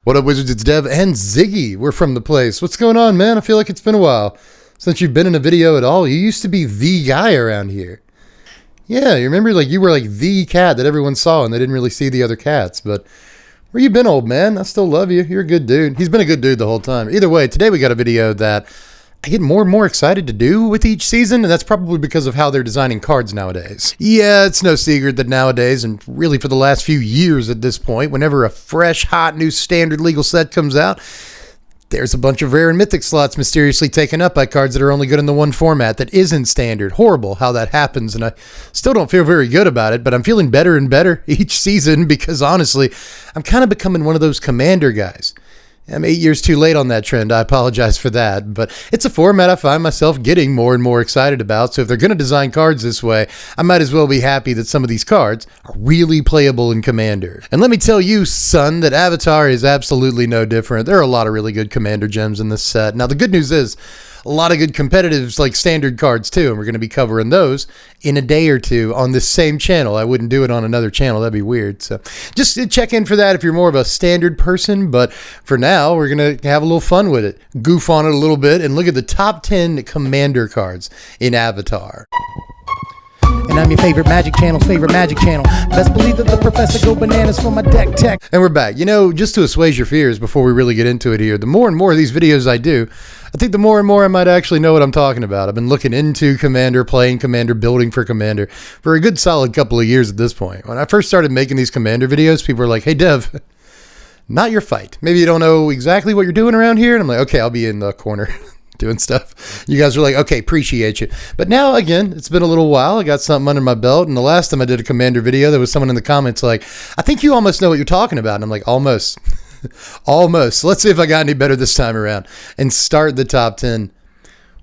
What up, Wizards? It's Dev and Ziggy. We're from the place. What's going on, man? I feel like it's been a while since you've been in a video at all. You used to be the guy around here. Yeah, you remember, like, you were like the cat that everyone saw and they didn't really see the other cats. But where you been, old man? I still love you. You're a good dude. He's been a good dude the whole time. Either way, today we got a video that I get more and more excited to do with each season, and that's probably because of how they're designing cards nowadays. Yeah, it's no secret that nowadays, and really for the last few years at this point, whenever a fresh, hot, new standard legal set comes out, there's a bunch of rare and mythic slots mysteriously taken up by cards that are only good in the one format that isn't standard. Horrible how that happens, and I still don't feel very good about it, but I'm feeling better and better each season because honestly, I'm kind of becoming one of those commander guys. I'm 8 years too late on that trend. I apologize for that, but it's a format I find myself getting more and more excited about. So if they're going to design cards this way, I might as well be happy that some of these cards are really playable in Commander. And let me tell you, son, that Avatar is absolutely no different. There are a lot of really good Commander gems in this set. Now, the good news is a lot of good competitives like standard cards too, and we're going to be covering those in a day or two on this same channel. I wouldn't do it on another channel. That'd be weird. So just check in for that if you're more of a standard person. But for now, we're going to have a little fun with it, goof on it a little bit, and look at the top 10 commander cards in Avatar. And I'm your favorite Magic Channel's favorite Magic Channel. Best believe that the professor go bananas for my deck tech. And we're back. You know, just to assuage your fears before we really get into it here, the more and more of these videos I do, I think the more and more I might actually know what I'm talking about. I've been looking into Commander, playing Commander, building for Commander for a good solid couple of years at this point. When I first started making these Commander videos, people were like, hey, Dev, not your fight. Maybe you don't know exactly what you're doing around here. And I'm like, okay, I'll be in the corner doing stuff. You guys are like, okay, appreciate you. But now, again, it's been a little while. I got something under my belt. And the last time I did a Commander video, there was someone in the comments like, I think you almost know what you're talking about. And I'm like, almost. Almost. Let's see if I got any better this time around and start the top 10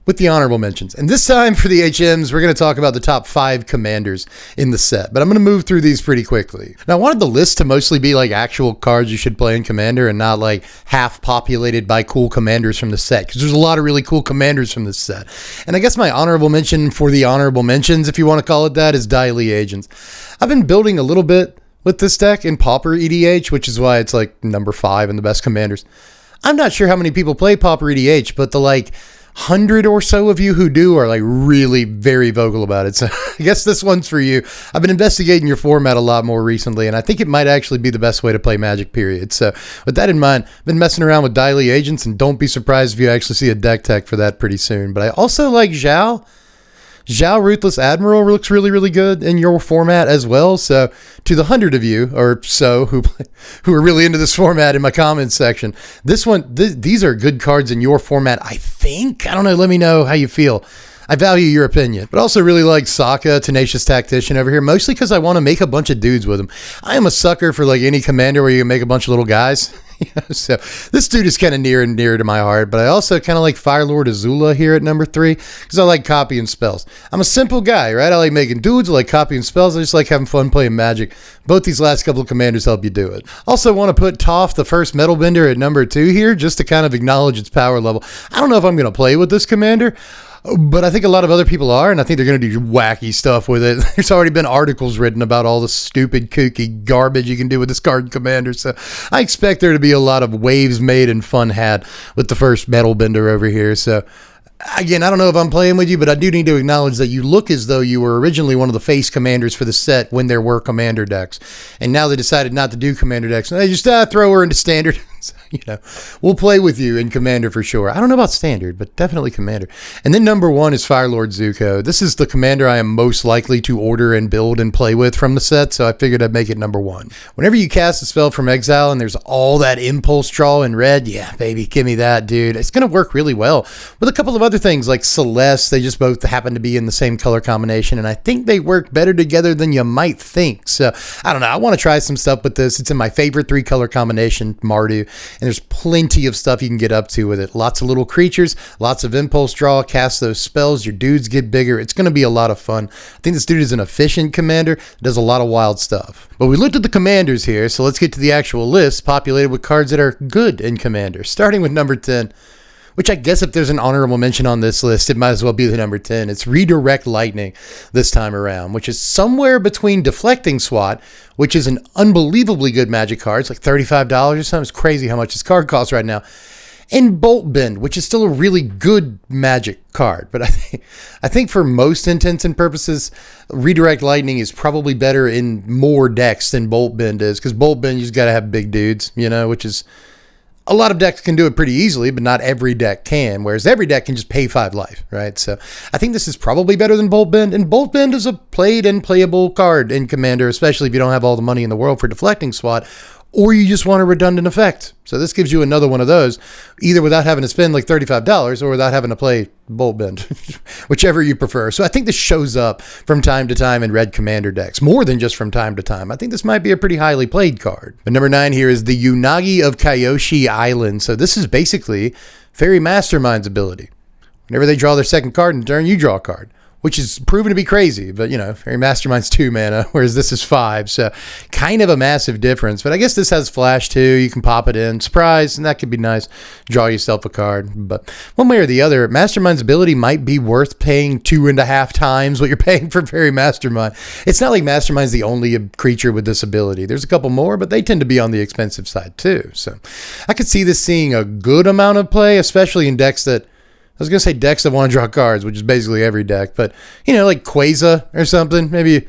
with the honorable mentions. And this time for the HMs, we're going to talk about the top 5 commanders in the set, but I'm going to move through these pretty quickly. Now, I wanted the list to mostly be like actual cards you should play in Commander and not like half populated by cool commanders from the set, because there's a lot of really cool commanders from this set. And I guess my honorable mention for the honorable mentions, if you want to call it that, is Dai Li Agents. I've been building a little bit with this deck in Pauper EDH, which is why it's like number 5 in the best commanders. I'm not sure how many people play Pauper EDH, but the like 100 or so of you who do are like really very vocal about it. So I guess this one's for you. I've been investigating your format a lot more recently, and I think it might actually be the best way to play Magic, period. So with that in mind, I've been messing around with Dai Li Agents, and don't be surprised if you actually see a deck tech for that pretty soon. But I also like Zhao. Zhao Ruthless Admiral looks really, really good in your format as well. So to the 100 of you or so who are really into this format in my comments section, these are good cards in your format, I think. I don't know. Let me know how you feel. I value your opinion, but also really like Sokka, Tenacious Tactician over here, mostly because I want to make a bunch of dudes with him. I am a sucker for like any commander where you can make a bunch of little guys. So this dude is kind of near and dear to my heart, but I also kind of like Firelord Azula here at number 3 because I like copying spells. I'm a simple guy, right? I like making dudes, I like copying spells, I just like having fun playing Magic. Both these last couple of commanders help you do it. Also want to put Toph, the first Metal Bender, at number 2 here just to kind of acknowledge its power level. I don't know if I'm going to play with this commander, but I think a lot of other people are, and I think they're going to do wacky stuff with it. There's already been articles written about all the stupid, kooky garbage you can do with this card commander, so I expect there to be a lot of waves made and fun had with the first Metal Bender over here. So again, I don't know if I'm playing with you, but I do need to acknowledge that you look as though you were originally one of the face commanders for the set when there were commander decks. And now they decided not to do commander decks. And they just throw her into standard. So, you know, we'll play with you in commander for sure. I don't know about standard, but definitely commander. And then number 1 is Firelord Zuko. This is the commander I am most likely to order and build and play with from the set, so I figured I'd make it number 1. Whenever you cast a spell from exile and there's all that impulse draw in red, yeah, baby, give me that, dude. It's going to work really well with a couple of other things like Celeste. They just both happen to be in the same color combination, and I think they work better together than you might think. So I don't know. I want to try some stuff with this. It's in my favorite 3 color combination, Mardu. And there's plenty of stuff you can get up to with it. Lots of little creatures, lots of impulse draw, cast those spells, your dudes get bigger. It's going to be a lot of fun. I think this dude is an efficient commander, does a lot of wild stuff. But we looked at the commanders here, so let's get to the actual list populated with cards that are good in Commander. Starting with number 10, which I guess if there's an honorable mention on this list, it might as well be the number 10. It's Redirect Lightning this time around, which is somewhere between Deflecting Swat, which is an unbelievably good Magic card. It's like $35 or something. It's crazy how much this card costs right now. And Bolt Bend, which is still a really good Magic card. But I think for most intents and purposes, Redirect Lightning is probably better in more decks than Bolt Bend is. Because Bolt Bend, you just got to have big dudes, you know, which is... A lot of decks can do it pretty easily, but not every deck can, whereas every deck can just pay 5 life, right? So I think this is probably better than Bolt Bend, and Bolt Bend is a played and playable card in Commander, especially if you don't have all the money in the world for Deflecting Swat, or you just want a redundant effect. So this gives you another one of those, either without having to spend like $35 or without having to play Bolt Bend, whichever you prefer. So I think this shows up from time to time in red Commander decks, more than just from time to time. I think this might be a pretty highly played card. But number 9 here is the Unagi of Kyoshi Island. So this is basically Fairy Mastermind's ability. Whenever they draw their second card in turn, you draw a card, which is proven to be crazy, but you know, Fairy Mastermind's 2 mana, whereas this is 5, so kind of a massive difference. But I guess this has flash too. You can pop it in, surprise, and that could be nice. Draw yourself a card. But one way or the other, Mastermind's ability might be worth paying 2.5 times what you're paying for Fairy Mastermind. It's not like Mastermind's the only creature with this ability. There's a couple more, but they tend to be on the expensive side too. So I could see this seeing a good amount of play, especially in decks that, I was going to say decks that want to draw cards, which is basically every deck, but, you know, like Quasar or something, maybe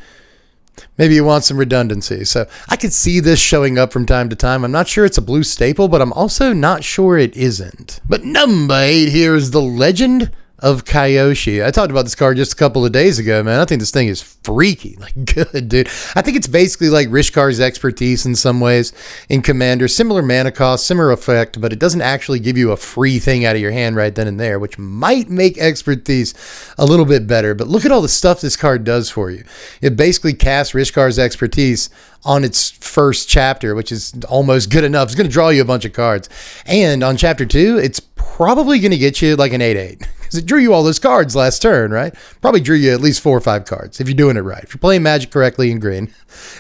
you want some redundancy. So I could see this showing up from time to time. I'm not sure it's a blue staple, but I'm also not sure it isn't. But number 8 here is the Legend of Kyoshi. I talked about this card just a couple of days ago, man. I think this thing is freaky, like good, dude. I think it's basically like Rishkar's Expertise in some ways in Commander. Similar mana cost, similar effect, but it doesn't actually give you a free thing out of your hand right then and there, which might make Expertise a little bit better. But look at all the stuff this card does for you. It basically casts Rishkar's Expertise on its first chapter, which is almost good enough. It's going to draw you a bunch of cards. And on chapter 2, it's probably going to get you like an 8/8. Because it drew you all those cards last turn, right? Probably drew you at least 4 or 5 cards if you're doing it right. If you're playing Magic correctly in green,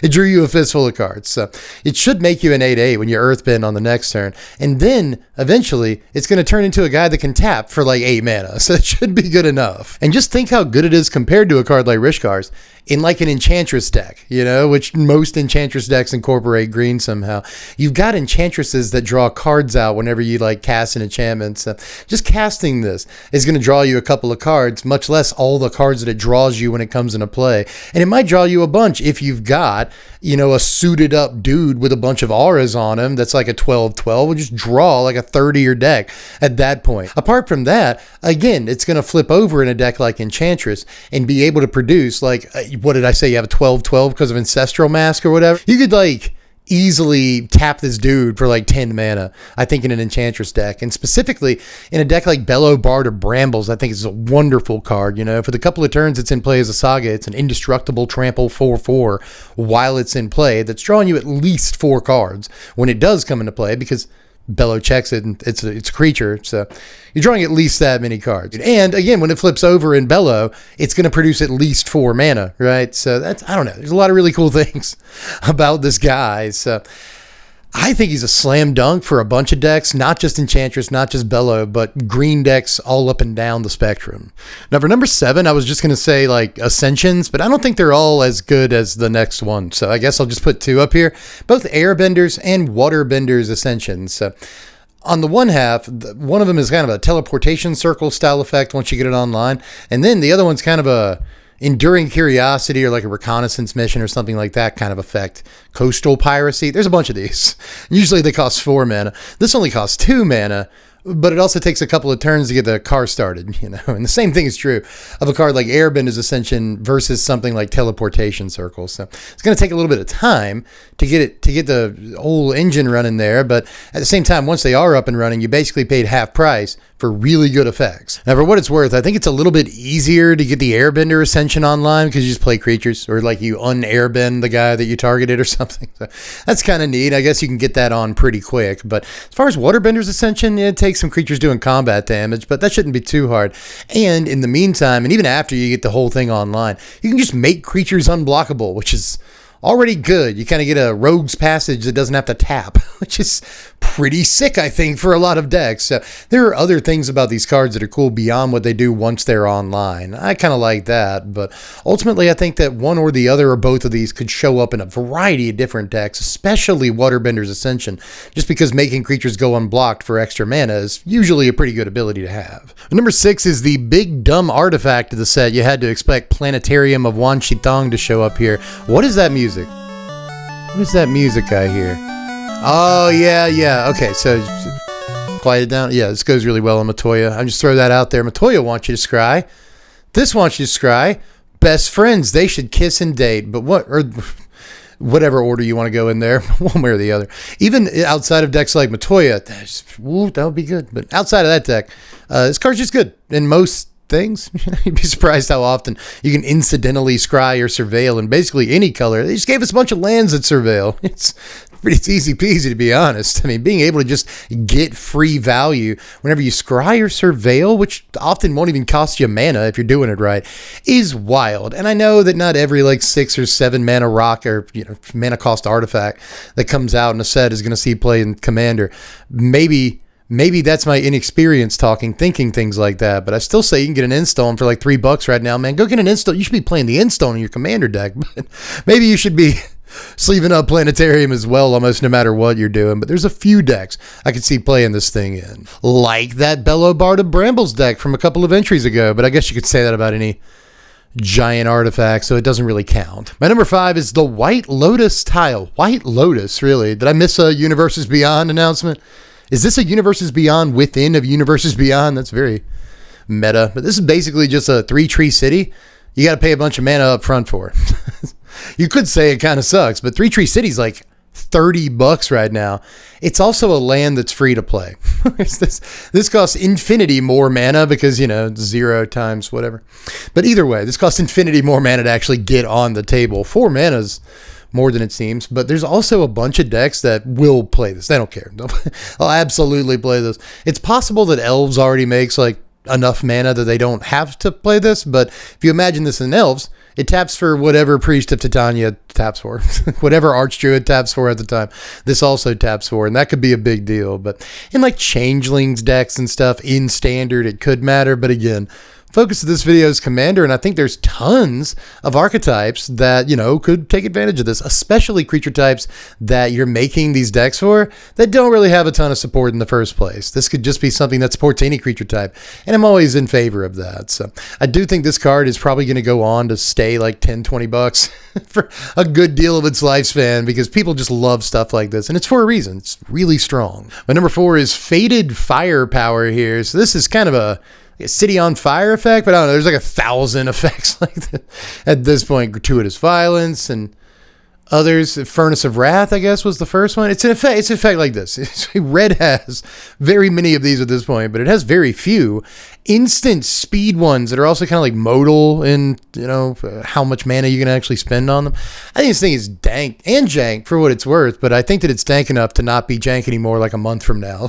it drew you a fistful of cards. So it should make you an 8/8 when you Earthbend on the next turn. And then eventually it's going to turn into a guy that can tap for like 8 mana. So it should be good enough. And just think how good it is compared to a card like Rishkar's in like an Enchantress deck, you know, which most Enchantress decks incorporate green somehow. You've got Enchantresses that draw cards out whenever you like cast an enchantment. So just casting this is going to draw you a couple of cards, much less all the cards that it draws you when it comes into play. And it might draw you a bunch if you've got, you know, a suited up dude with a bunch of auras on him that's like a 12/12. We'll just draw like a 30-year deck at that point. Apart from that, again, it's going to flip over in a deck like Enchantress and be able to produce like, what did I say? You have a 12/12 because of Ancestral Mask or whatever. You could like easily tap this dude for like 10 mana, I think, in an Enchantress deck. And specifically in a deck like Bellow Bard or Brambles, I think it's a wonderful card. You know, for the couple of turns it's in play as a saga, it's an indestructible trample 4/4 while it's in play that's drawing you at least 4 cards when it does come into play, because Bellow checks it and it's a creature, so you're drawing at least that many cards. And again, when it flips over in Bellow, it's going to produce at least 4 mana, right? So that's, I don't know, there's a lot of really cool things about this guy. So I think he's a slam dunk for a bunch of decks, not just Enchantress, not just Bellow, but green decks all up and down the spectrum. Now for number 7, I was just going to say like Ascensions, but I don't think they're all as good as the next one. So I guess I'll just put 2 up here, both Airbenders and Waterbenders Ascensions. So on the one half, one of them is kind of a teleportation circle style effect once you get it online. And then the other one's kind of a Enduring Curiosity or like a reconnaissance mission or something like that kind of effect. Coastal Piracy. There's a bunch of these. Usually they cost 4 mana. This only costs 2 mana, but it also takes a couple of turns to get the car started, you know. And the same thing is true of a card like Airbender's Ascension versus something like Teleportation Circle. So it's going to take a little bit of time to get the whole engine running there, but at the same time, once they are up and running, you basically paid half price for really good effects. Now, for what it's worth, I think it's a little bit easier to get the Airbender Ascension online because you just play creatures, or like you un-airbend the guy that you targeted or something. So that's kind of neat. I guess you can get that on pretty quick. But as far as Waterbender's Ascension, it takes some creatures doing combat damage, but that shouldn't be too hard. And in the meantime, and even after you get the whole thing online, you can just make creatures unblockable, which is already good. You kind of get a Rogue's Passage that doesn't have to tap, which is pretty sick, I think, for a lot of decks. So there are other things about these cards that are cool beyond what they do once they're online. I kind of like that, but ultimately I think that one or the other or both of these could show up in a variety of different decks, especially Waterbender's Ascension, just because making creatures go unblocked for extra mana is usually a pretty good ability to have. Number 6 is the big dumb artifact of the set. You had to expect Planetarium of Wan Shi Thong to show up here. What is that music? What is that music I hear? Oh, yeah. Okay, so quiet it down. Yeah, this goes really well on Matoya. I'll just throw that out there. Matoya wants you to scry. This wants you to scry. Best friends, they should kiss and date. But whatever order you want to go in there, one way or the other. Even outside of decks like Matoya, that would be good. But outside of that deck, this card's just good in most things. You'd be surprised how often you can incidentally scry or surveil in basically any color. They just gave us a bunch of lands that surveil. It's easy peasy, to be honest. I mean, being able to just get free value whenever you scry or surveil, which often won't even cost you mana if you're doing it right, is wild. And I know that not every 6 or 7 mana rock or mana cost artifact that comes out in a set is going to see play in Commander. Maybe that's my inexperience thinking things like that, but I still say you can get an Instone for like $3 right now, man. Go get an Instone. You should be playing the Instone in your Commander deck, but maybe you should be sleeving up Planetarium as well, almost no matter what you're doing. But there's a few decks I could see playing this thing in, like that Bellow Bard of Brambles deck from a couple of entries ago, but I guess you could say that about any giant artifact, so it doesn't really count. My number 5 is the White Lotus tile. White Lotus, really? Did I miss a Universes Beyond announcement? Is this a Universes Beyond within of Universes Beyond? That's very meta. But this is basically just a 3-tree city you got to pay a bunch of mana up front for. You could say it kind of sucks, but 3-tree city's like $30 right now. It's also a land that's free to play. This costs infinity more mana because, 0 times whatever. But either way, this costs infinity more mana to actually get on the table. 4 mana's more than it seems, but there's also a bunch of decks that will play this. They don't care. They'll absolutely play this. It's possible that Elves already makes enough mana that they don't have to play this, but if you imagine this in Elves, it taps for whatever Priest of Titania taps for, whatever Archdruid taps for at the time. This also taps for, and that could be a big deal. But in Changelings decks and stuff in Standard, it could matter. But again, focus of this video is Commander, and I think there's tons of archetypes that, could take advantage of this, especially creature types that you're making these decks for that don't really have a ton of support in the first place. This could just be something that supports any creature type, and I'm always in favor of that. So I do think this card is probably going to go on to stay $10-20 for a good deal of its lifespan because people just love stuff like this, and it's for a reason. It's really strong. My number 4 is Fated Firepower here. So this is kind of a City on Fire effect, but I don't know, there's 1,000 effects like that at this point. Gratuitous Violence and others. Furnace of Wrath, I guess, was the first one. It's an effect like this. Red has very many of these at this point, but it has very few instant speed ones that are also kind of modal in, how much mana you can actually spend on them. I think this thing is dank and jank for what it's worth, but I think that it's dank enough to not be jank anymore a month from now.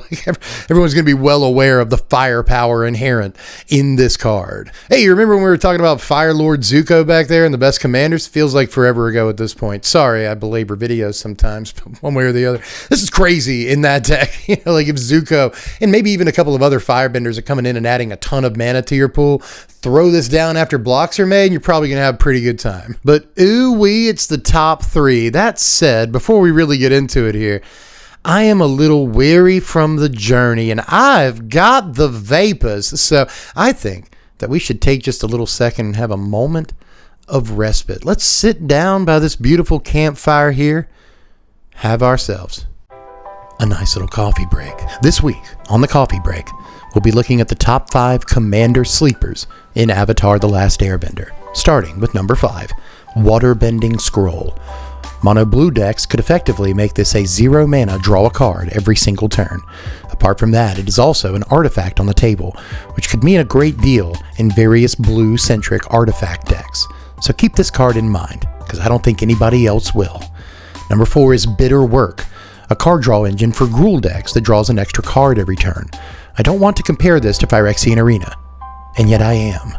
Everyone's going to be well aware of the firepower inherent in this card. Hey, you remember when we were talking about Fire Lord Zuko back there and the best commanders? Feels like forever ago at this point. Sorry, I belabor videos sometimes, but one way or the other. This is crazy in that deck. If Zuko and maybe even a couple of other firebenders are coming in and adding a ton of mana to your pool, throw this down after blocks are made, and you're probably going to have a pretty good time. But ooh-wee, it's the top 3. That said, before we really get into it here, I am a little weary from the journey, and I've got the vapors. So I think that we should take just a little second and have a moment of respite. Let's sit down by this beautiful campfire here, have ourselves a nice little coffee break. This week on the coffee break, we'll be looking at the top 5 Commander sleepers in Avatar: The Last Airbender, starting with number 5, Waterbending Scroll. Mono blue decks could effectively make this a 0 mana draw a card every single turn. Apart from that, it is also an artifact on the table, which could mean a great deal in various blue-centric artifact decks. So keep this card in mind, because I don't think anybody else will. Number 4 is Bitter Work, a card draw engine for Gruul decks that draws an extra card every turn. I don't want to compare this to Phyrexian Arena, and yet I am.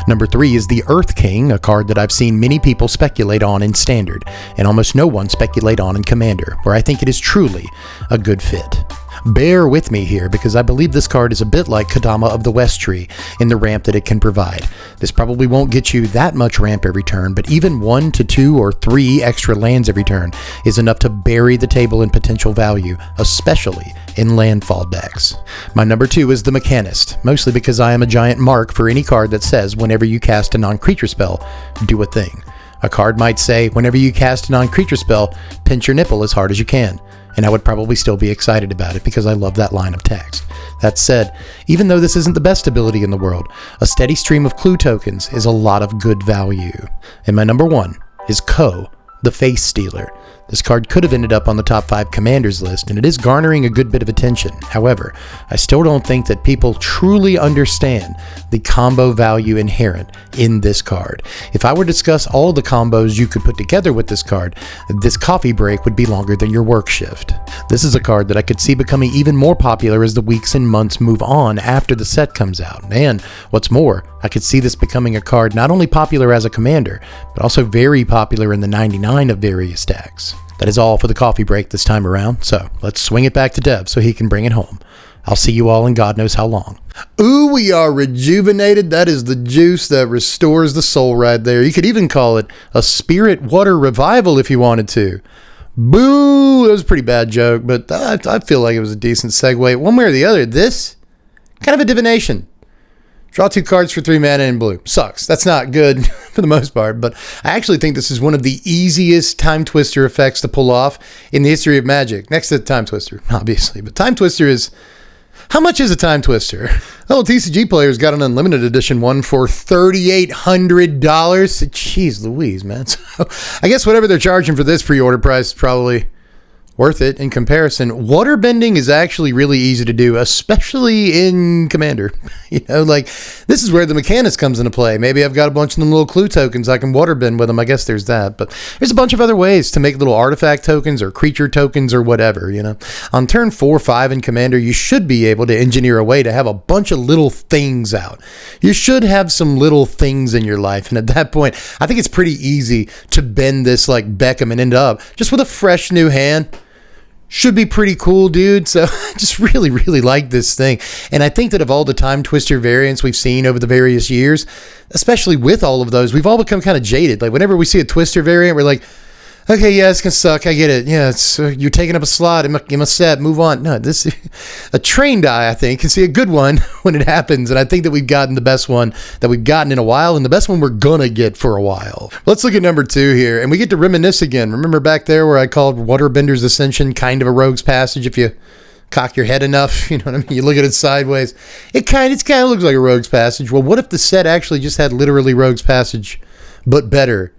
Number 3 is the Earth King, a card that I've seen many people speculate on in Standard, and almost no one speculate on in Commander, where I think it is truly a good fit. Bear with me here, because I believe this card is a bit like Kodama of the West Tree in the ramp that it can provide. This probably won't get you that much ramp every turn, but even 1 to 2 or 3 extra lands every turn is enough to bury the table in potential value, especially in landfall decks. My number 2 is the Mechanist, mostly because I am a giant mark for any card that says whenever you cast a non-creature spell, do a thing. A card might say, whenever you cast a non-creature spell, pinch your nipple as hard as you can. And I would probably still be excited about it because I love that line of text. That said, even though this isn't the best ability in the world, a steady stream of clue tokens is a lot of good value. And my number 1 is Ko, the Face Stealer. This card could have ended up on the top 5 commanders list, and it is garnering a good bit of attention. However, I still don't think that people truly understand the combo value inherent in this card. If I were to discuss all the combos you could put together with this card, this coffee break would be longer than your work shift. This is a card that I could see becoming even more popular as the weeks and months move on after the set comes out. And what's more, I could see this becoming a card not only popular as a commander, but also very popular in the 99 of various decks. That is all for the coffee break this time around, so let's swing it back to Dev so he can bring it home. I'll see you all in God knows how long. Ooh, we are rejuvenated. That is the juice that restores the soul right there. You could even call it a spirit water revival if you wanted to. Boo! That was a pretty bad joke, but I feel like it was a decent segue. One way or the other, this, kind of a divination. Draw 2 cards for 3 mana in blue. Sucks. That's not good for the most part, but I actually think this is one of the easiest Time Twister effects to pull off in the history of Magic. Next to Time Twister, obviously. But Time Twister is... How much is a Time Twister? Oh, TCG players got an unlimited edition one for $3,800. Jeez Louise, man. So I guess whatever they're charging for this pre-order price is probably worth it in comparison. Waterbending is actually really easy to do, especially in Commander. You know, like, this is where the Mechanist comes into play. Maybe I've got a bunch of them little clue tokens I can waterbend with them. I guess there's that. But there's a bunch of other ways to make little artifact tokens or creature tokens or whatever, you know. On turn 4 or 5 in Commander, you should be able to engineer a way to have a bunch of little things out. You should have some little things in your life. And at that point, I think it's pretty easy to bend this like Beckham and end up just with a fresh new hand. Should be pretty cool, dude. So I just really, really like this thing. And I think that of all the Time Twister variants we've seen over the various years, especially with all of those, we've all become kind of jaded. Like, whenever we see a Twister variant, we're like, okay, yeah, it's going to suck. I get it. Yeah, it's you're taking up a slot in my set. Move on. No, this a trained eye, I think, can see a good one when it happens. And I think that we've gotten the best one that we've gotten in a while, and the best one we're going to get for a while. Let's look at number 2 here, and we get to reminisce again. Remember back there where I called Waterbender's Ascension kind of a Rogue's Passage if you cock your head enough, you know what I mean? You look at it sideways. It kind of looks like a Rogue's Passage. Well, what if the set actually just had literally Rogue's Passage, but better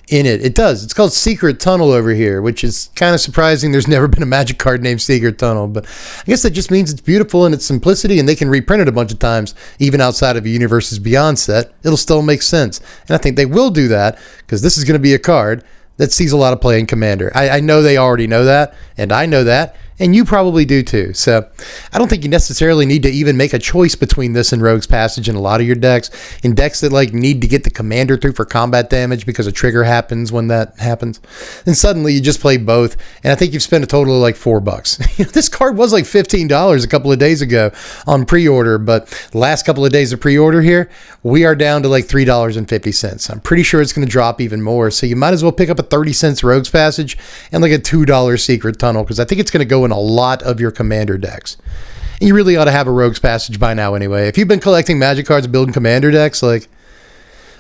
in it? It does. It's called Secret Tunnel over here, which is kind of surprising. There's never been a Magic card named Secret Tunnel, but I guess that just means it's beautiful in its simplicity, and they can reprint it a bunch of times, even outside of a Universes Beyond set. It'll still make sense, and I think they will do that because this is going to be a card that sees a lot of play in Commander. I know they already know that, and I know that, and you probably do too. So I don't think you necessarily need to even make a choice between this and Rogue's Passage in a lot of your decks. In decks that like need to get the commander through for combat damage because a trigger happens when that happens, and suddenly you just play both, and I think you've spent a total of like $4. This card was like $15 a couple of days ago on pre-order, but the last couple of days of pre-order here, we are down to like $3.50. I'm pretty sure it's going to drop even more, so you might as well pick up a 30-cent Rogue's Passage and like a $2 Secret Tunnel, because I think it's going to go in a lot of your Commander decks. And you really ought to have a Rogue's Passage by now anyway. If you've been collecting Magic cards and building Commander decks, like,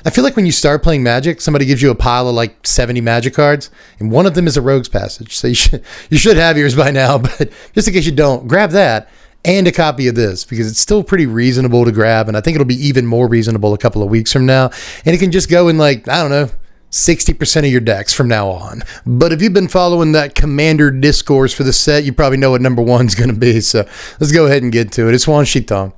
I feel like when you start playing Magic, somebody gives you a pile of like 70 Magic cards, and one of them is a Rogue's Passage. So you should have yours by now, but just in case you don't, grab that and a copy of this, because it's still pretty reasonable to grab, and I think it'll be even more reasonable a couple of weeks from now. And it can just go in like, I don't know, 60% of your decks from now on. But if you've been following that Commander discourse for the set, you probably know what number 1's going to be. So let's go ahead and get to it. It's Wan Shitong.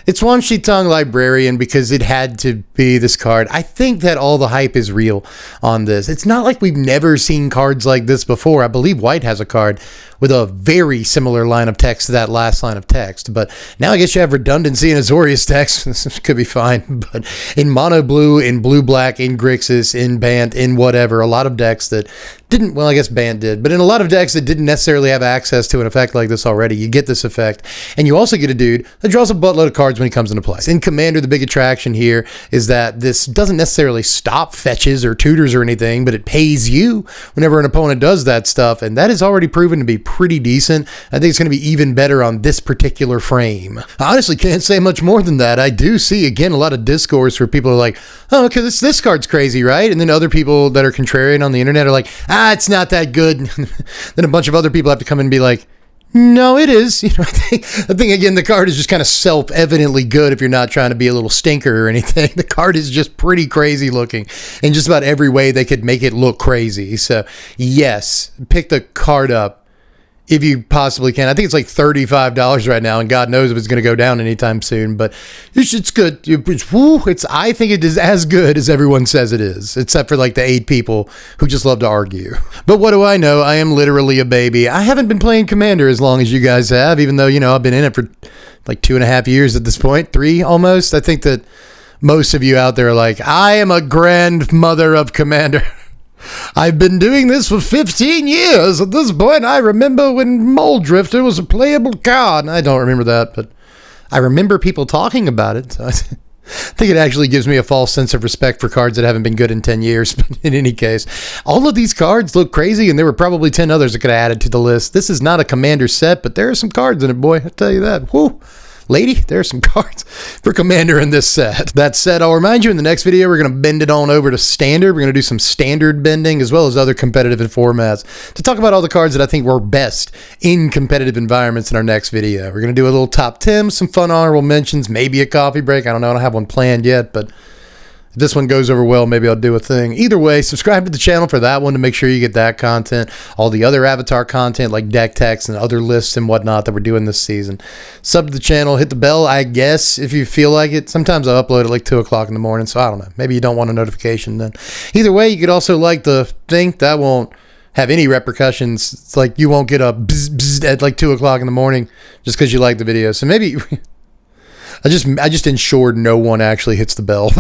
It's Wan Shitong Librarian because it had to be this card. I think that all the hype is real on this. It's not like we've never seen cards like this before. I believe White has a card with a very similar line of text to that last line of text. But now I guess you have redundancy in Azorius text. This could be fine. But in mono blue, in blue black, in Grixis, in Bant, in whatever, a lot of decks that didn't, well, I guess Bant did, but in a lot of decks that didn't necessarily have access to an effect like this already, you get this effect. And you also get a dude that draws a buttload of cards when he comes into play. In Commander, the big attraction here is that this doesn't necessarily stop fetches or tutors or anything, but it pays you whenever an opponent does that stuff. And that is already proven to be pretty decent. I think it's going to be even better on this particular frame. I honestly can't say much more than that. I do see, again, a lot of discourse where people are like, oh, okay, this card's crazy, right? And then other people that are contrarian on the internet are like, it's not that good. Then a bunch of other people have to come in and be like, no, it is. You know, I think again, the card is just kind of self-evidently good if you're not trying to be a little stinker or anything. The card is just pretty crazy looking in just about every way they could make it look crazy. So yes, pick the card up if you possibly can. I think it's like $35 right now, and God knows if it's going to go down anytime soon, but it's good. I think it is as good as everyone says it is, except for like the 8 people who just love to argue. But what do I know? I am literally a baby. I haven't been playing Commander as long as you guys have, even though, you know, I've been in it for like 2.5 years at this point, 3 almost. I think that most of you out there are like, I am a grandmother of Commander. I've been doing this for 15 years. At this point, I remember when Mole Drifter was a playable card. I don't remember that, but I remember people talking about it. So I think it actually gives me a false sense of respect for cards that haven't been good in 10 years. But in any case, all of these cards look crazy, and there were probably 10 others that could have added to the list. This is not a Commander set, but there are some cards in it, boy. I'll tell you that. Whoo. Lady, there are some cards for Commander in this set. That said, I'll remind you in the next video, we're going to bend it on over to Standard. We're going to do some Standard bending as well as other competitive formats to talk about all the cards that I think were best in competitive environments in our next video. We're going to do a little top 10, some fun honorable mentions, maybe a coffee break. I don't know. I don't have one planned yet, but if this one goes over well, maybe I'll do a thing. Either way, subscribe to the channel for that one to make sure you get that content. All the other Avatar content like deck techs and other lists and whatnot that we're doing this season. Sub to the channel, hit the bell, I guess, if you feel like it. Sometimes I upload at like 2 o'clock in the morning, so I don't know. Maybe you don't want a notification then. Either way, you could also like the thing. That won't have any repercussions. It's like you won't get a bzz, bzz at like 2 o'clock in the morning just because you like the video. So maybe... I just ensured no one actually hits the bell.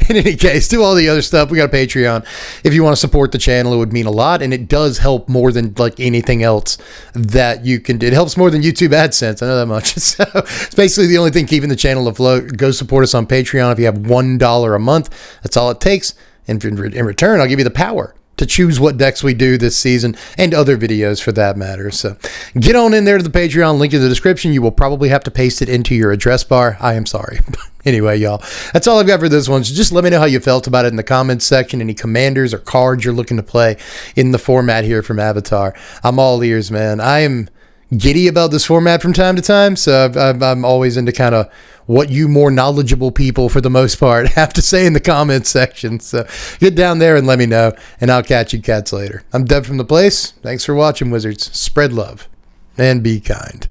In any case, do all the other stuff. We got a Patreon. If you want to support the channel, it would mean a lot, and it does help more than like anything else that you can do. It helps more than YouTube AdSense. I know that much. So it's basically the only thing keeping the channel afloat. Go support us on Patreon if you have $1 a month. That's all it takes. And in return, I'll give you the power to choose what decks we do this season and other videos for that matter. So get on in there to the Patreon, link in the description. You will probably have to paste it into your address bar. I am sorry. Anyway, y'all, that's all I've got for this one. So just let me know how you felt about it in the comments section. Any commanders or cards you're looking to play in the format here from Avatar. I'm all ears, man. I am giddy about this format from time to time, so I'm always into kind of what you more knowledgeable people, for the most part, have to say in the comments section. So get down there and let me know, and I'll catch you cats later. I'm Deb from The Place. Thanks for watching, Wizards. Spread love and be kind.